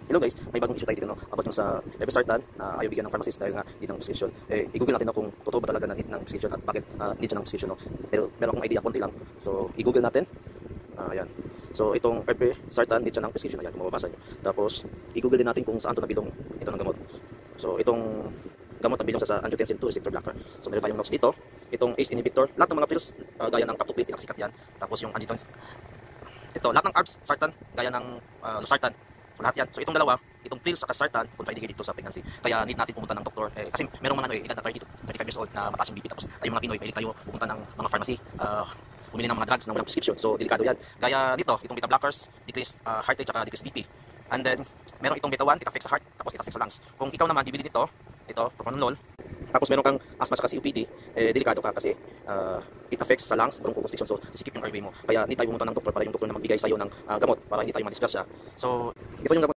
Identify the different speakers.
Speaker 1: Hello guys, may bagong issue tayo dito, no? About yung sa Levetiracetam na ayaw bigyan ng pharmacist dahil nga need ng prescription. I-google natin, no, kung totoo ba talaga na need ng prescription at bakit need siya ng prescription, no? Pero meron akong idea, konti lang. So, i-google natin. Ayan. So, itong Levetiracetam need siya ng prescription. Ayan, kung mababasa nyo. Tapos, i-google din natin kung saan ito nabilong ito ng gamot. So, itong gamot nabilong sa angiotensin 2 receptor blocker. So, meron tayong notes dito. Itong ACE inhibitor. Lahat ng mga pills, gaya ng captopril, pinakasikat yan. Tapos yung angiotensin. Ito, lahat ng ARBs, sartan, gaya ng losartan. So, lahat yan. So, itong dalawa, itong pills sa sartan, contraindicated dito sa pregnancy. Kaya need natin pumunta ng doktor. Kasi merong mga edad na 30 to 35 years old na mataas yung BP. Tapos tayong mga Pinoy, pwede tayo pumunta ng mga pharmacy, bumili ng mga drugs na walang prescription. So, delikado yan. Gaya dito, itong beta blockers, decrease heart rate, at decrease BP. And then, meron itong beta 1, it affects sa heart, tapos it affects sa lungs. Kung ikaw naman, bibili nito, ito, propranolol, tapos meron kang asthma at COPD, delikado ka kasi it affects sa lungs, bronchoconstriction, so sisikip yung airway mo. Kaya hindi tayo pumunta ng doktor para yung doktor na magbigay sa'yo ng gamot para hindi tayo madisgrasya. So, ito yung gamot.